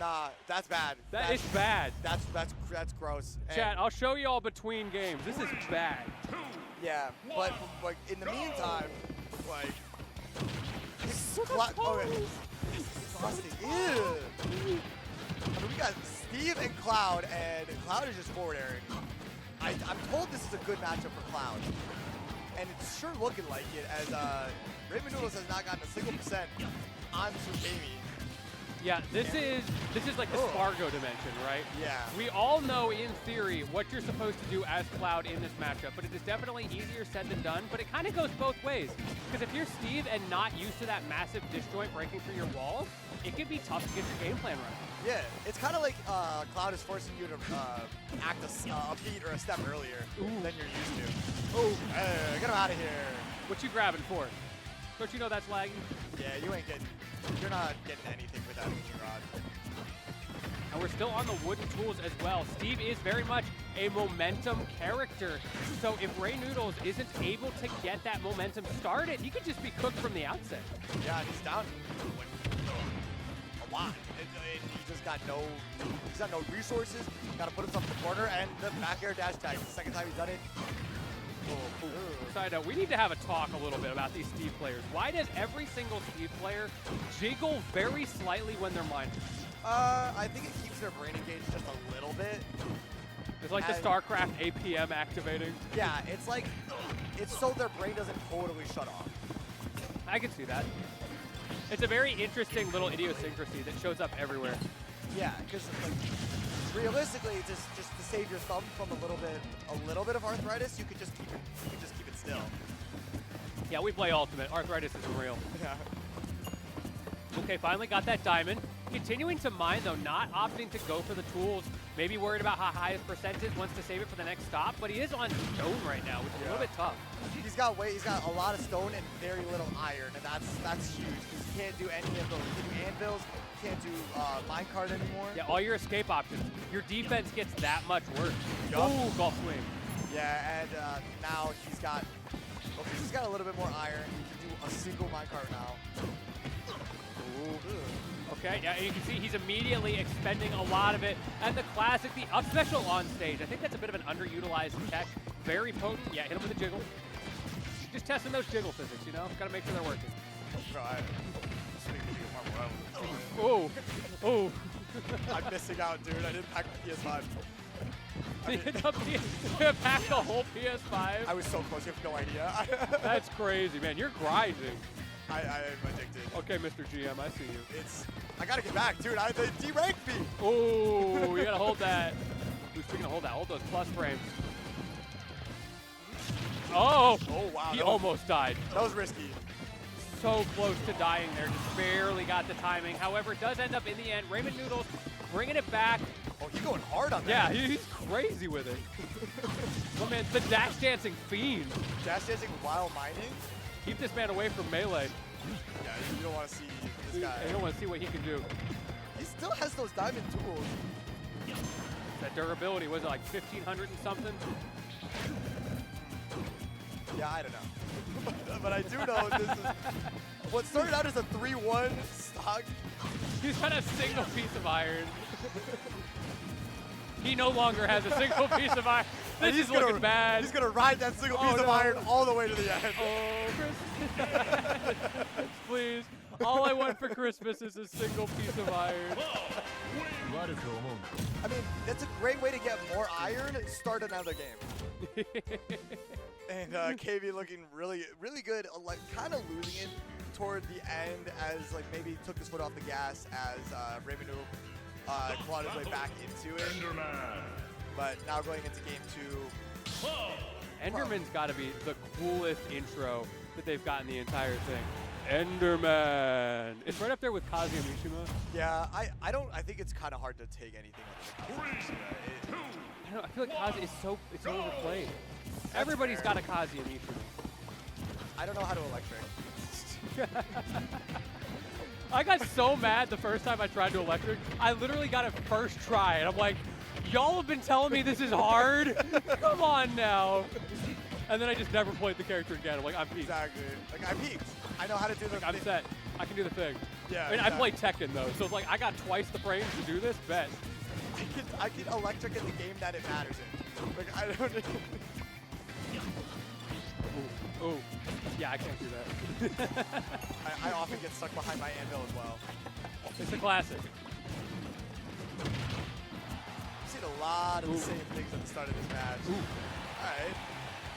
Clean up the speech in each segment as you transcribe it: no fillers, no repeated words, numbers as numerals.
nah, that's bad. That is bad. That's gross. Chat, I'll show you all between games. This is bad. Yeah, but like in the meantime, like disgusting. Ew. I mean, we got Steve and Cloud, and Cloud is just forward airing. I'm told this is a good matchup for Cloud, and it's sure looking like it, as Raymondnoodles has not gotten a single percent onto Amy. Yeah, this is like the Spargo dimension, right? Yeah. We all know in theory what you're supposed to do as Cloud in this matchup, but it is definitely easier said than done, but it kind of goes both ways. Because if you're Steve and not used to that massive disjoint breaking through your walls, it can be tough to get your game plan right. Yeah, it's kind of like Cloud is forcing you to act a beat or a step earlier than you're used to. Oh, get him out of here. What you grabbing for? Don't you know that's lagging? Yeah, you're not getting anything with that Uchi Rod. And we're still on the wooden tools as well. Steve is very much a momentum character. So if Raymondnoodles isn't able to get that momentum started, he could just be cooked from the outset. Yeah, he's down a lot. He just got no resources. Got to put himself in the corner, and the back air dash tag. The second time he's done it. Side note, we need to have a talk a little bit about these Steve players. Why does every single Steve player jiggle very slightly when they're mining? I think it keeps their brain engaged just a little bit. It's like the StarCraft APM activating. Yeah, it's like, it's so their brain doesn't totally shut off. I can see that. It's a very interesting little idiosyncrasy that shows up everywhere. Yeah, because like realistically, just to save your thumb from a little bit of arthritis, you could just keep it still. Yeah, we play Ultimate. Arthritis isn't real. Yeah. Okay, finally got that diamond. Continuing to mine, though, not opting to go for the tools. Maybe worried about how high his percent is, wants to save it for the next stop, but he is on stone right now, which is a little bit tough. He's got a lot of stone and very little iron, and that's huge, because he can't do any of those. He can't do anvils, can't do minecart anymore. Yeah, all your escape options. Your defense gets that much worse. Yup. Ooh, golf swing. Yeah, and now he's got a little bit more iron. He can do a single minecart now. Ooh. Okay, yeah, and you can see he's immediately expending a lot of it. And the classic, the up special on stage. I think that's a bit of an underutilized tech. Very potent. Yeah, hit him with a jiggle. Just testing those jiggle physics, you know? Gotta make sure they're working. Right. Oh, oh. I'm missing out, dude. I didn't pack the PS5. Pack the whole PS5? I was so close, you have no idea. That's crazy, man. You're grinding. I'm addicted. Okay, Mr. GM, I see you. I gotta get back, dude. They deranked me. Oh, you gotta hold that. Speaking of hold that, hold those plus frames. Oh! Oh, wow. He almost died. That was risky. So close to dying there, just barely got the timing. However, it does end up in the end. Raymondnoodles bringing it back. Oh, he's going hard on that. Yeah, he's crazy with it. Oh man, the dash dancing fiend. Dash dancing while mining? Keep this man away from melee. Yeah, you don't want to see this guy. You don't want to see what he can do. He still has those diamond tools. That durability, was it like 1,500 and something? Yeah, I don't know. But I do know this is what started out as a 3-1 stock. He's got a single piece of iron. He no longer has a single piece of iron. This is looking bad. He's gonna ride that single piece of iron all the way to the end. Oh, Chris. Please. All I want for Christmas is a single piece of iron. I mean, that's a great way to get more iron. Start another game. And KV looking really, really good. Like kind of losing it toward the end, as like maybe took his foot off the gas as Raymondnoodles clawed his way back into it. Enderman. But now going into game 2. Enderman's got to be the coolest intro that they've gotten the entire thing. Enderman. It's right up there with Kazuya Mishima. Yeah, I think it's kind of hard to take anything other than Kazuya. I feel like Kazuya is so overplayed. Everybody's got a Kazuya Mishima. I don't know how to electric. I got so mad the first time I tried to electric. I literally got it first try, and I'm like, y'all have been telling me this is hard? Come on now. And then I just never played the character again. I'm like, I'm peaked. Exactly. Like, I'm peaked. I know how to do the I'm set. I can do the thing. Yeah. I mean, I play Tekken though, so it's like I got twice the frames to do this. Bet. I get electric in the game that it matters in. Like I don't. Ooh. Yeah, I can't do that. I often get stuck behind my anvil as well. It's a classic. I've seen a lot of the same things at the start of this match. All right.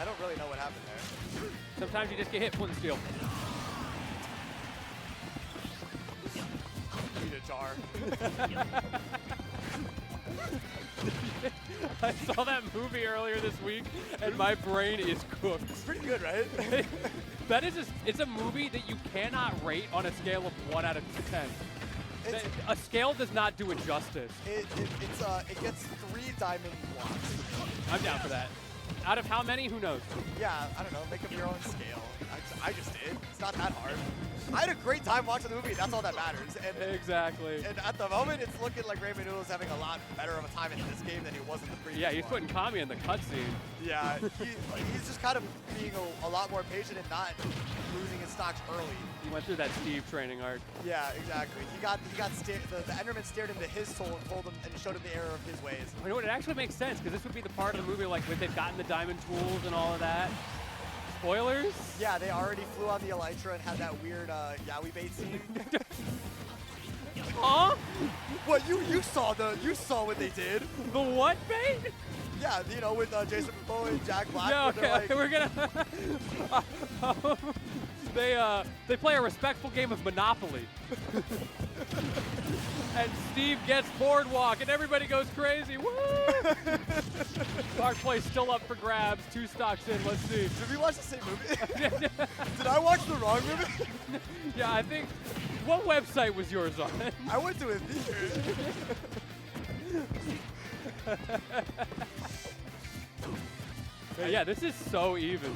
I don't really know what happened there. Sometimes you just get hit flint and steel. Need a jar. I saw that movie earlier this week, and my brain is cooked. It's pretty good, right? That is it's a movie that you cannot rate on a scale of 1 out of 10. A scale does not do it justice. It gets 3 diamond blocks. I'm down for that. Out of how many? Who knows? Yeah, I don't know. Make up your own scale. I just did. It's not that hard. I had a great time watching the movie. That's all that matters. And exactly. And at the moment, it's looking like Raymondnoodles having a lot better of a time in this game than he was in the previous Yeah, he's one. putting Kami in the cutscene. Yeah, he's just kind of being a lot more patient and not losing his stocks early. He went through that Steve training arc. Yeah, exactly. The Enderman stared into his soul and told him and showed him the error of his ways. You know what? It actually makes sense because this would be the part of the movie like when they've gotten the diamond tools and all of that. Spoilers? Yeah, they already flew on the Elytra and had that weird Yowie bait scene. Huh? What you saw what they did? The what bait? Yeah, you know, with Jason Momoa and Jack Black. Yeah, okay, like, we're gonna. They play a respectful game of Monopoly. And Steve gets Boardwalk, and everybody goes crazy. Woo! Our play's still up for grabs. 2 stocks in. Let's see. Did we watch the same movie? Did I watch the wrong movie? Yeah, I think. What website was yours on? I went to a theater. Yeah, this is so even.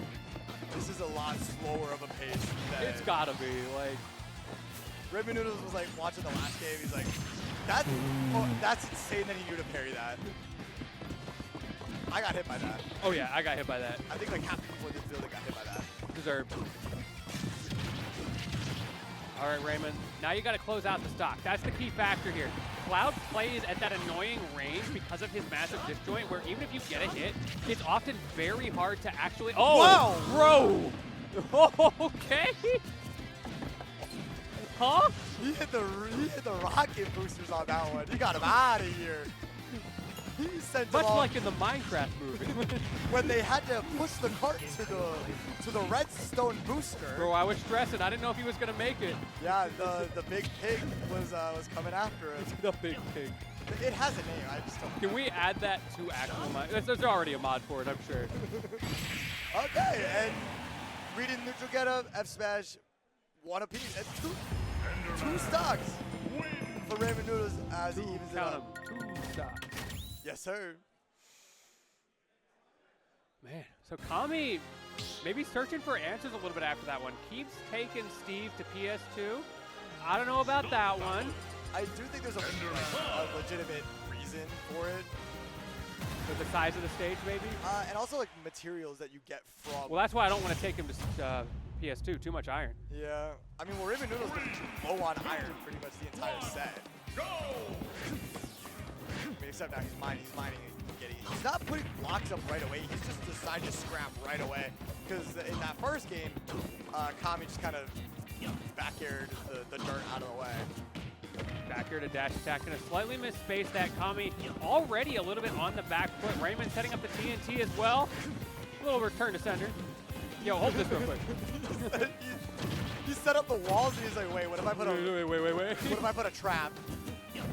This is a lot slower of a pace. It's gotta be like. Raymondnoodles was like watching the last game. He's like, that's insane that he knew to parry that. I got hit by that. Oh yeah, I got hit by that. I think like half the people in this building got hit by that. Deserved. All right, Raymond. Now you got to close out the stock. That's the key factor here. Cloud plays at that annoying range because of his massive disjoint, where even if you get a hit, it's often very hard to actually. Oh, wow, bro. Okay. Huh? He hit the rocket boosters on that one. He got him out of here. He sent Much him like in the Minecraft movie. when they had to push the cart to the redstone booster. Bro, I was stressing. I didn't know if he was gonna make it. Yeah, the big pig was coming after it. The big pig. It has a name. I just don't. Can we add that to actual mod? There's already a mod for it, I'm sure. Okay, and reading neutral get up, F smash, 1 apiece, and two stocks for Raymondnoodles as he evens it up. 2 stocks. Yes, sir. Man, so Kami maybe searching for answers a little bit after that one. Keeps taking Steve to PS2. I don't know about that one. I do think there's a legitimate reason for it. With the size of the stage, maybe? And also like materials that you get from. Well, that's why I don't want to take him to PS2. Too much iron. Yeah. I mean, well, Raymondnoodles was low on iron pretty much the entire set. Go! I mean, except now he's mining and getting. He's not putting blocks up right away. He's just decided to scrap right away. Because in that first game, Kami just kind of back-aired the dirt out of the way. Back here to dash attack. Gonna slightly miss space that Kami already a little bit on the back foot. Raymond setting up the TNT as well. A little return to sender. Yo, hold this real quick. He set up the walls and he's like, wait, what if I put a Wait. what if I put a trap?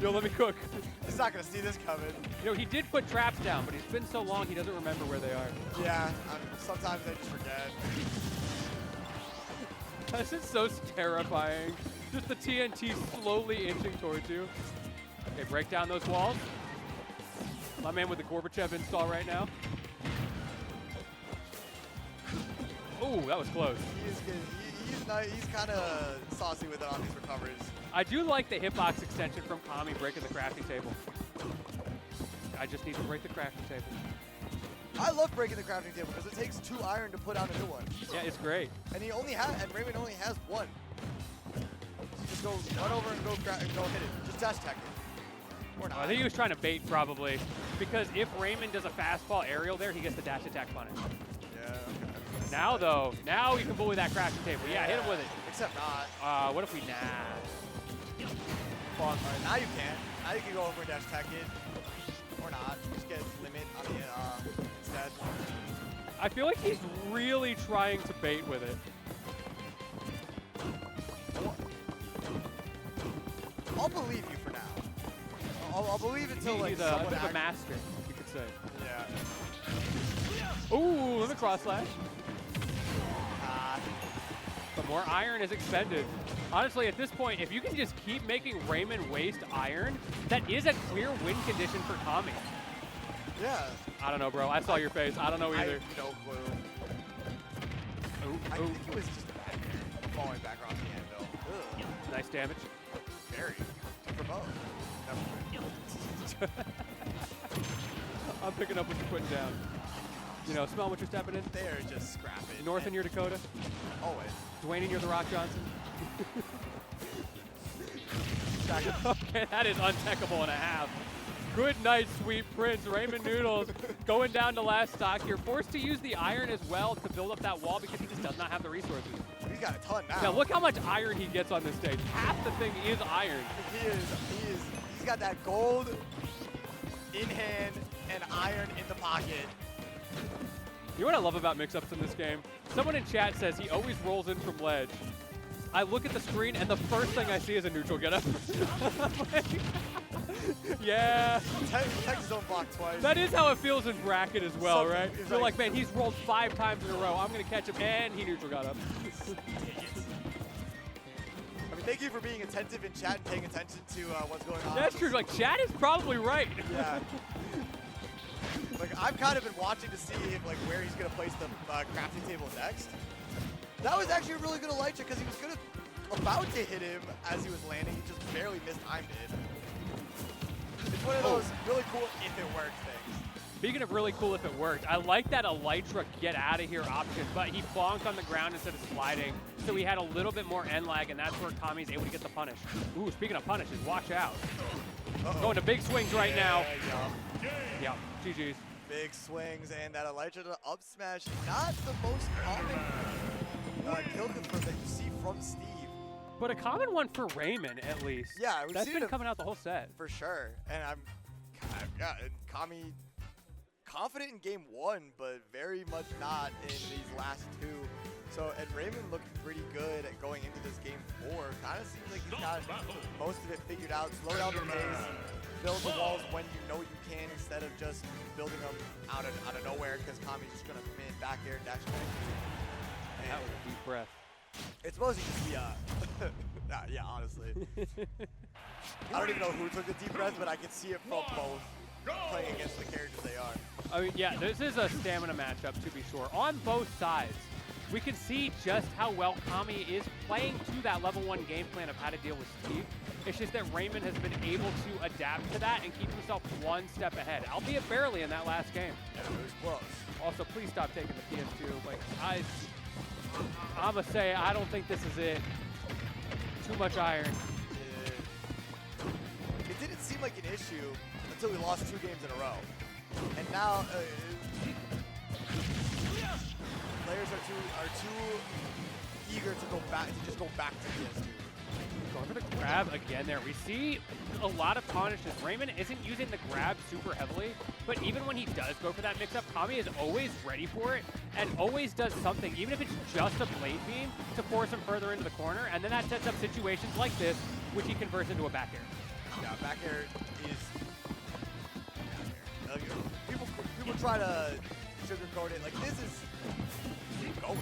Yo, let me cook. He's not gonna see this coming. You know, he did put traps down, but it's been so long he doesn't remember where they are. Yeah, sometimes I just forget. This is so terrifying. Just the TNT slowly inching towards you. Okay, break down those walls. My man with the Gorbachev install right now. Oh, that was close. He's kind of saucy with it on these recoveries. I do like the hitbox extension from Kami breaking the crafting table. I just need to break the crafting table. I love breaking the crafting table because it takes 2 iron to put out a new one. Yeah, it's great. And Raymond only has 1. Just go run over and go hit it. Just dash attack it. Or not. I think he was trying to bait probably, because if Raymond does a fastball aerial there, he gets the dash attack punish. Yeah, okay. Now though, now you can bully that crafting table. Yeah, hit him with it. Except not. What if we All right, now you can. Now you can go over and dash attack it. Or not. Just get limit on the instead. I feel like he's really trying to bait with it. I'll believe you for now. I'll believe until like he's a bit of a master, you could say. Yeah. Ooh, let me cross slash. But more iron is expended. Honestly, at this point, if you can just keep making Raymond waste iron, that is a clear win condition for Kami. Yeah. I don't know, bro. I saw your face. I don't know either. I have no clue. I think it was just falling back off the anvil. Ugh. Nice damage. Very. Promote. I'm picking up what you're putting down. You know, smell what you're stepping in. They're just scrapping. North in your Dakota. Always. Dwayne in your The Rock Johnson. Okay, that is untechable and a half. Good night, sweet prince. Raymondnoodles going down to last stock. You're forced to use the iron as well to build up that wall because he just does not have the resources. He's got a ton now. Now look how much iron he gets on this stage. Half the thing is iron. He's got that gold in hand and iron in the pocket. You know what I love about mix-ups in this game? Someone in chat says he always rolls in from ledge. I look at the screen and the first thing I see is a neutral getup. Yeah. Texas don't block twice. That is how it feels in bracket as well, right? It's You're like, man, he's rolled 5 times in a row. I'm going to catch him, and he neutral got up. I mean, thank you for being attentive in chat and paying attention to what's going on. That's true. Like, chat is probably right. Yeah. Like, I've kind of been watching to see if, like, where he's going to place the crafting table next. That was actually a really good Elytra because he was about to hit him as he was landing. He just barely mistimed it. It's one of those really cool if it works things. Speaking of really cool if it worked, I like that Elytra get out of here option, but he bonked on the ground instead of sliding, so he had a little bit more end lag, and that's where Kami's able to get the punish. Ooh, speaking of punishes, watch out. Going to big swings right now. Yeah, GG's. Big swings, and that Elytra to up smash, not the most common kill confirm that you see from Steve. But a common one for Raymond, at least. Yeah, we've that's seen been it coming out the whole set. For sure. And yeah, and Kami confident in game 1, but very much not in these last 2. So, and Raymond looking pretty good at going into this game 4. Kind of seems like he's got most of it figured out. Slow down the pace, build the walls when you know you can instead of just building them out of nowhere because Kami's just going to commit back air and dash attack. That was a deep breath. It's mostly just the, yeah, honestly. I don't even know who took the deep breath, but I can see it from both playing against the characters they are. I mean, yeah, this is a stamina matchup, to be sure. On both sides, we can see just how well Kami is playing to that level 1 game plan of how to deal with Steve. It's just that Raymond has been able to adapt to that and keep himself 1 step ahead, albeit barely in that last game. Yeah, it was close. Also, please stop taking the PS2. Like, I'm gonna say I don't think this is it. Too much iron. It didn't seem like an issue until we lost 2 games in a row. And now players are too eager to go back to PS2. Going for the grab again there. We see a lot of punishes. Raymond isn't using the grab super heavily, but even when he does go for that mix-up, Kami is always ready for it and always does something, even if it's just a blade beam, to force him further into the corner, and then that sets up situations like this, which he converts into a back air. Yeah, back air is... People try to sugarcoat it. Like, this is... Keep going.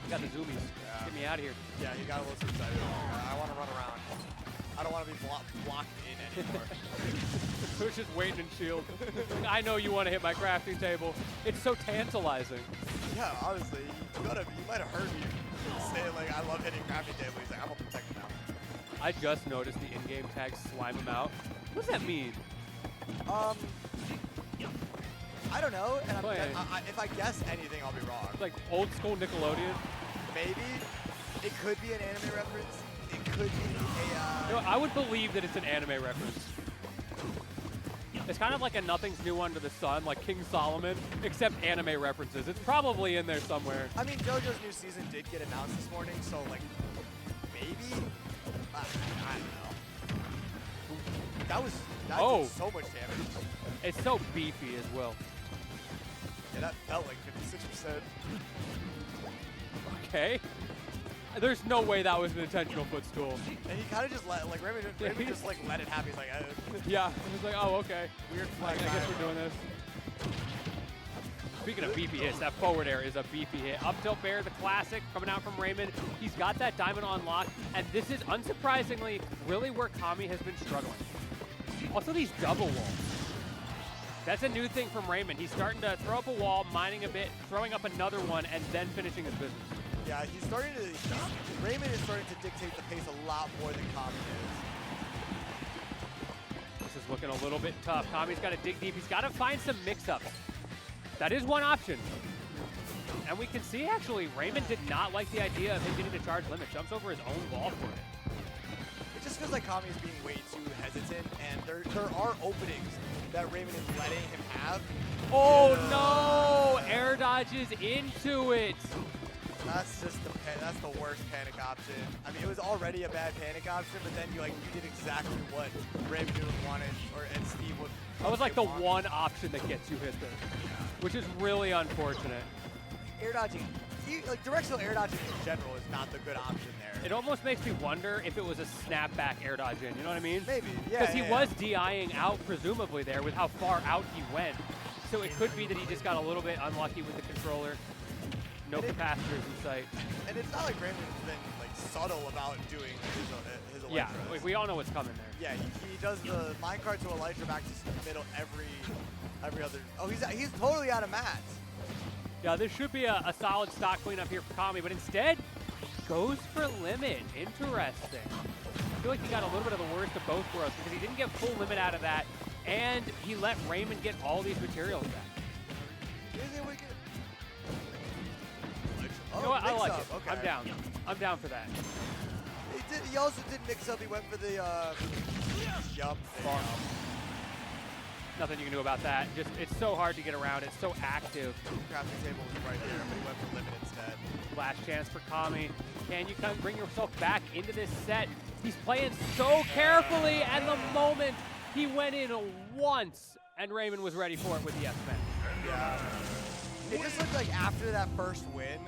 You got the zoomies. Yeah. Get me out of here. Yeah, he got a little too excited. I want to run around. I don't want to be blocked in anymore. Who's just waiting and shield. I know you want to hit my crafting table. It's so tantalizing. Yeah, honestly, you might have heard me say, like, I love hitting crafting table. He's like, I'm going to protect him now. I just noticed the in-game tag slime him out. What does that mean? I don't know, and if I guess anything, I'll be wrong. Like old school Nickelodeon? Maybe. It could be an anime reference. could be a... You know, I would believe that it's an anime reference. It's kind of like a Nothing's New Under the Sun, like King Solomon, except anime references. It's probably in there somewhere. I mean, JoJo's new season did get announced this morning, so, like, maybe? I don't know. That did so much damage. It's so beefy as well. Yeah, that felt like 56%. Okay. There's no way that was an intentional footstool. And he kind of just let, like, Raymond just, like, let it happen. He's like, yeah, he was like, oh, okay. Weird I flag. guess we're doing this. Speaking of beefy hits, that forward air is a beefy hit. Up tilt bear, the classic, coming out from Raymond. He's got that diamond on lock, and this is, unsurprisingly, really where Kami has been struggling. Also, these double walls. That's a new thing from Raymond. He's starting to throw up a wall, mining a bit, throwing up another one, and then finishing his business. Yeah, he's starting to... Raymond is starting to dictate the pace a lot more than Kami is. This is looking a little bit tough. Kami's got to dig deep. He's got to find some mix-ups. That is one option. And we can see, actually, Raymond did not like the idea of him getting to charge limit. Jumps over his own wall for it. It just feels like Kami is being way too hesitant, and there are openings that Raymond is letting him have. Oh, no! Air dodges into it. That's just that's the worst panic option. I mean, it was already a bad panic option, but then you did exactly what Raymond wanted, and Steve would. That was like the one option that gets you hit there, which is really unfortunate. Air dodging, directional air dodging in general is not the good option there. It almost makes me wonder if it was a snapback air dodge in. You know what I mean? Maybe, yeah. Because he was DIing out, presumably there, with how far out he went. So it could be that he just got a little bit unlucky with the controller. No capacitors in sight. And it's not like Raymond's been subtle about doing his Elytra. Yeah, we all know what's coming there. Yeah, he does the minecart to Elytra back to the middle every other. Oh, he's totally out of mats. Yeah, this should be a solid stock cleanup here for Kami, but instead goes for limit. Interesting. I feel like he got a little bit of the worst of both worlds because he didn't get full limit out of that, and he let Raymond get all these materials back. You know what? I like it. Okay. I'm down. I'm down for that. He also did mix up. He went for the jump. Nothing you can do about that. Just it's so hard to get around. It's so active. Crafting table was right there, but he went for limit instead. Last chance for Kami. Can you kind of bring yourself back into this set? He's playing so carefully, and the moment he went in once, and Raymond was ready for it with the S-Man. Yeah. It just looked like after that first win,